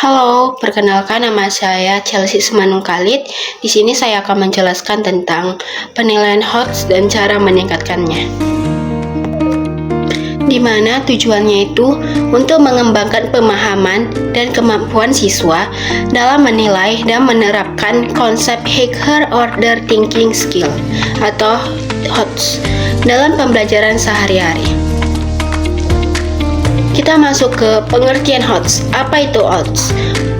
Halo, perkenalkan nama saya Chelsea Semanung Khalid. Di sini saya akan menjelaskan tentang penilaian HOTS dan cara meningkatkannya. Di mana tujuannya itu untuk mengembangkan pemahaman dan kemampuan siswa dalam menilai dan menerapkan konsep Higher Order Thinking Skill atau HOTS dalam pembelajaran sehari-hari. Kita masuk ke pengertian HOTS. Apa itu HOTS?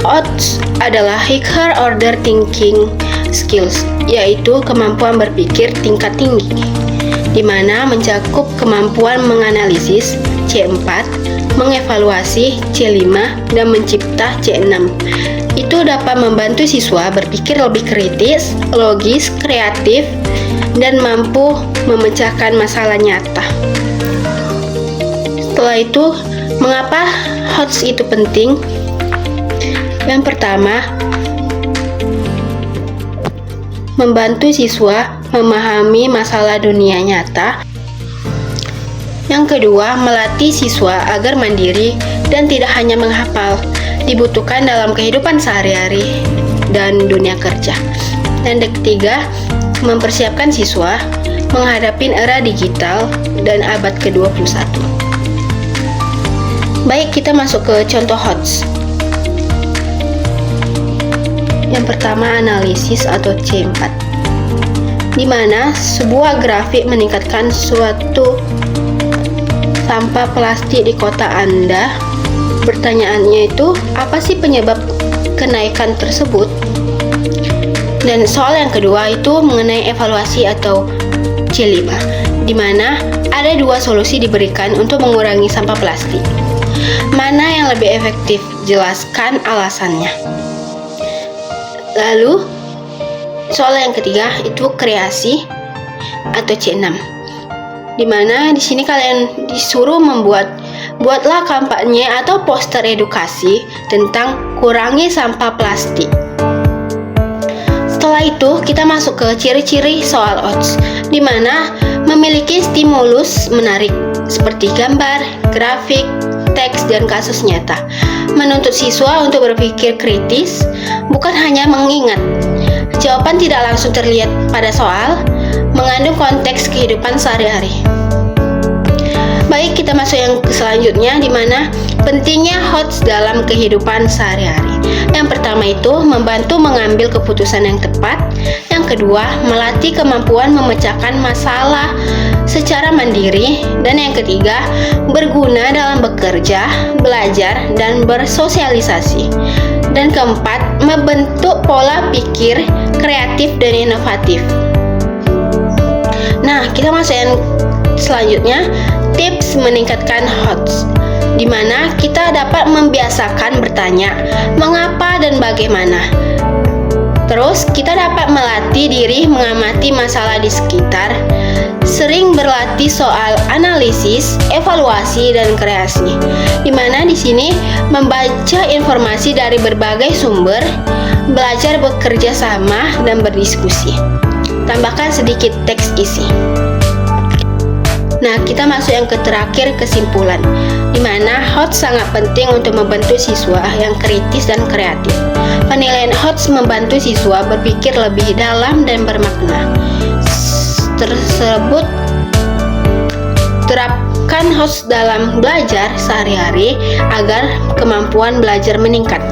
HOTS adalah Higher Order Thinking Skills, yaitu kemampuan berpikir tingkat tinggi, di mana mencakup kemampuan menganalisis C4, mengevaluasi C5, dan mencipta C6. Itu dapat membantu siswa berpikir lebih kritis, logis, kreatif, dan mampu memecahkan masalah nyata. Setelah itu, mengapa HOTS itu penting? Yang pertama, membantu siswa memahami masalah dunia nyata. Yang kedua, melatih siswa agar mandiri dan tidak hanya menghafal, dibutuhkan dalam kehidupan sehari-hari dan dunia kerja. Dan ketiga, mempersiapkan siswa menghadapi era digital dan abad ke-21. Baik, kita masuk ke contoh HOTS. Yang pertama, analisis atau C4, di mana sebuah grafik meningkatkan suatu sampah plastik di kota Anda. Pertanyaannya itu, apa sih penyebab kenaikan tersebut? Dan soal yang kedua itu mengenai evaluasi atau C5, di mana ada dua solusi diberikan untuk mengurangi sampah plastik. Mana yang lebih efektif? Jelaskan alasannya. Lalu, soal yang ketiga itu kreasi atau C6, di mana di sini kalian disuruh buatlah kampanye atau poster edukasi tentang kurangi sampah plastik. Setelah itu, kita masuk ke ciri-ciri soal HOTS, di mana memiliki stimulus menarik seperti gambar, grafik, teks, dan kasus nyata. Menuntut siswa untuk berpikir kritis, bukan hanya mengingat. Jawaban tidak langsung terlihat pada soal, mengandung konteks kehidupan sehari-hari. Baik, kita masuk yang selanjutnya, di mana pentingnya HOTS dalam kehidupan sehari-hari. Yang pertama itu membantu mengambil keputusan yang tepat. Yang kedua, melatih kemampuan memecahkan masalah secara mandiri. Dan yang ketiga, berguna dalam bekerja, belajar, dan bersosialisasi. Dan keempat, membentuk pola pikir kreatif dan inovatif. Nah, kita masuk yang selanjutnya, tips meningkatkan HOTS, di mana kita dapat membiasakan bertanya mengapa dan bagaimana. Terus, kita dapat melatih diri mengamati masalah di sekitar, sering berlatih soal analisis, evaluasi, dan kreasi, di mana di sini membaca informasi dari berbagai sumber, belajar bekerja sama, dan berdiskusi. Tambahkan sedikit teks isi. Nah, kita masuk yang terakhir, kesimpulan, di mana HOTS sangat penting untuk membantu siswa yang kritis dan kreatif. Penilaian HOTS membantu siswa berpikir lebih dalam dan bermakna. Tersebut terapkan HOTS dalam belajar sehari-hari agar kemampuan belajar meningkat.